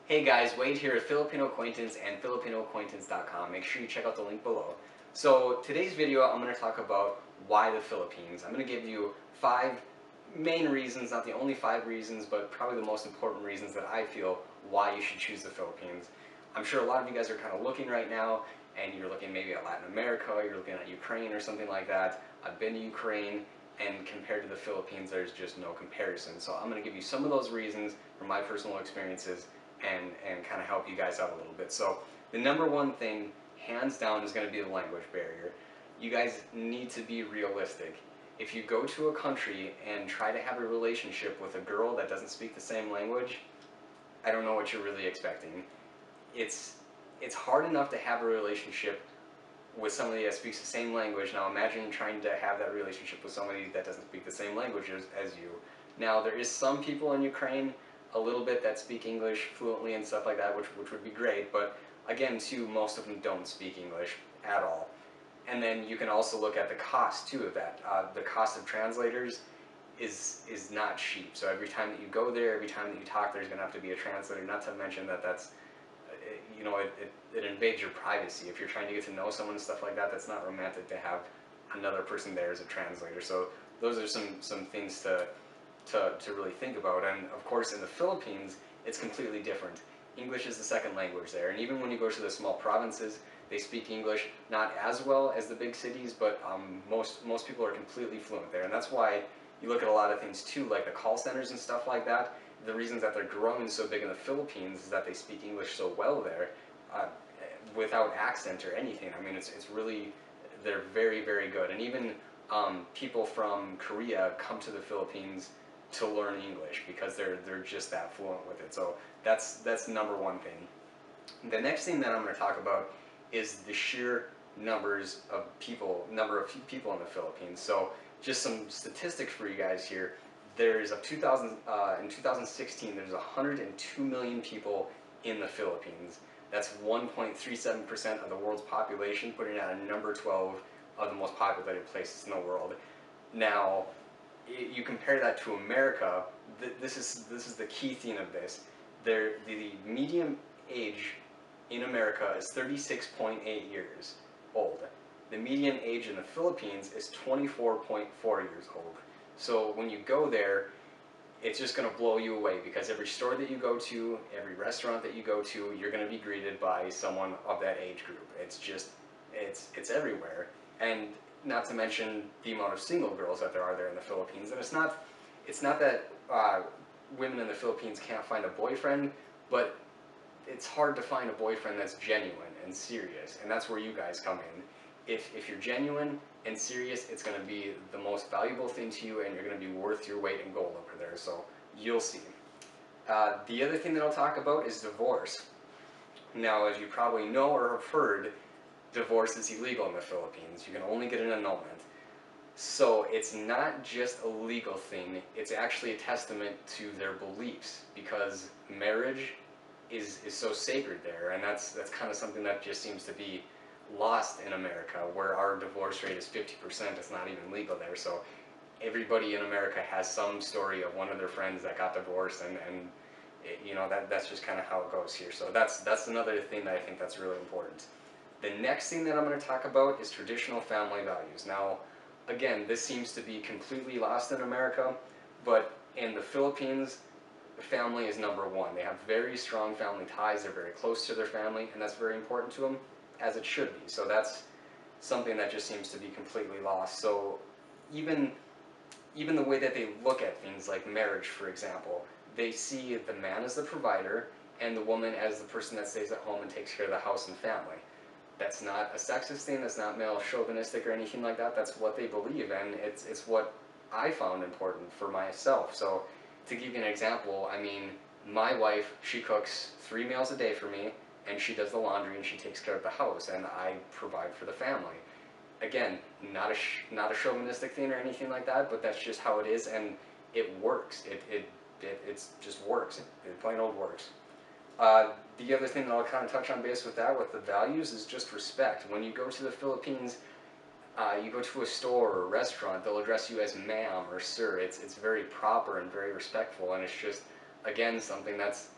Hey guys, Wade here at Filipino Acquaintance and FilipinoAcquaintance.com. Make sure you check out the link below. So today's video, I'm going to talk about why the Philippines. I'm going to give you 5 main reasons, not the only 5 reasons, but probably the most important reasons that I feel why you should choose the Philippines. I'm sure a lot of you guys are kind of looking right now, and you're looking maybe at Latin America, you're looking at Ukraine or something like that. I've been to Ukraine, and compared to the Philippines, there's just no comparison. So I'm going to give you some of those reasons from my personal experiences and kind of help you guys out a little bit. So the number one thing, hands down, is going to be the language barrier. You guys need to be realistic. If you go to a country and try to have a relationship with a girl that doesn't speak the same language, I don't know what you're really expecting. It's hard enough to have a relationship with somebody that speaks the same language. Now imagine trying to have that relationship with somebody that doesn't speak the same language as you. Now there is some people in Ukraine a little bit that speak English fluently and stuff like that, which would be great, but again too, most of them don't speak English at all. And then you can also look at the cost too of that. The cost of translators is not cheap. So every time that you go there, every time that you talk, there's going to have to be a translator, not to mention that that's, you know, it invades your privacy. If you're trying to get to know someone and stuff like that, that's not romantic to have another person there as a translator. So those are some things to really think about. And of course in the Philippines, it's completely different. English is the second language there, and even when you go to the small provinces, they speak English not as well as the big cities, but most people are completely fluent there. And that's why you look at a lot of things too, like the call centers and stuff like that. The reasons that they're growing so big in the Philippines is that they speak English so well there, without accent or anything. I mean, it's really, they're very, very good. And even people from Korea come to the Philippines to learn English because they're just that fluent with it. So that's number one thing. The next thing that I'm going to talk about is the sheer number of people in the Philippines. So just some statistics for you guys here. There's in 2016 there's 102 million people in the Philippines. That's 1.37% of the world's population, putting it at number 12 of the most populated places in the world. Now, you compare that to America. This is the key thing of this. The median age in America is 36.8 years old. The median age in the Philippines is 24.4 years old. So when you go there, it's just going to blow you away, because every store that you go to, every restaurant that you go to, you're going to be greeted by someone of that age group. It's just, it's everywhere. And not to mention the amount of single girls that there are there in the Philippines. And it's not that women in the Philippines can't find a boyfriend, but it's hard to find a boyfriend that's genuine and serious, and that's where you guys come in. If you're genuine and serious, it's going to be the most valuable thing to you, and you're going to be worth your weight in gold over there, so you'll see. The other thing that I'll talk about is divorce. Now, as you probably know or have heard, divorce is illegal in the Philippines. You can only get an annulment. So it's not just a legal thing, it's actually a testament to their beliefs, because marriage is so sacred there, and that's kind of something that just seems to be lost in America, where our divorce rate is 50%. It's not even legal there. So everybody in America has some story of one of their friends that got divorced, and you know, that's just kind of how it goes here. So that's another thing that I think that's really important. The next thing that I'm going to talk about is traditional family values. Now, again, this seems to be completely lost in America, but in the Philippines, family is number one. They have very strong family ties. They're very close to their family, and that's very important to them, as it should be. So that's something that just seems to be completely lost. So even the way that they look at things like marriage, for example, they see the man as the provider and the woman as the person that stays at home and takes care of the house and family. That's not a sexist thing. That's not male chauvinistic or anything like that. That's what they believe, and it's what I found important for myself. So to give you an example, I mean, my wife, she cooks 3 meals a day for me, and she does the laundry, and she takes care of the house, and I provide for the family. Again, not a chauvinistic thing or anything like that, but that's just how it is, and it works. It just works. It plain old works. The other thing that I'll kind of touch on base with that, with the values, is just respect. When you go to the Philippines, you go to a store or a restaurant, they'll address you as ma'am or sir. It's very proper and very respectful, and it's just, again, something that's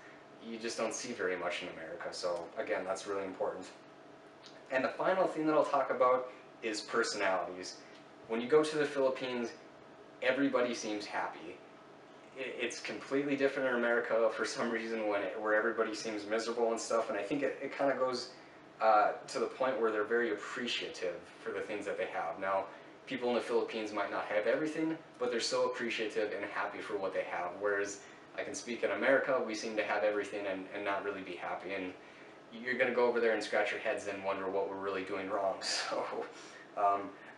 you just don't see very much in America. So again, that's really important. And the final thing that I'll talk about is personalities. When you go to the Philippines, everybody seems happy. It's completely different in America for some reason where everybody seems miserable and stuff, and I think it kind of goes to the point where they're very appreciative for the things that they have. Now, people in the Philippines might not have everything, but they're so appreciative and happy for what they have, whereas I can speak in America, we seem to have everything and not really be happy, and you're going to go over there and scratch your heads and wonder what we're really doing wrong. So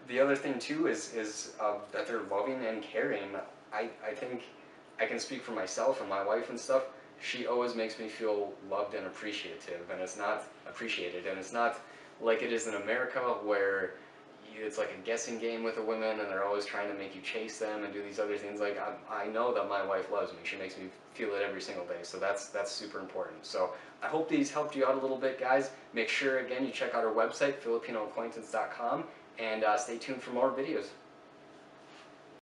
the other thing too is that they're loving and caring. I think I can speak for myself and my wife and stuff. She always makes me feel loved and appreciative, and it's not appreciated, and it's not like it is in America where it's like a guessing game with the women and they're always trying to make you chase them and do these other things. Like I know that my wife loves me. She makes me feel it every single day, so that's super important. So I hope these helped you out a little bit, guys. Make sure again you check out our website, filipinoacquaintance.com, and stay tuned for more videos.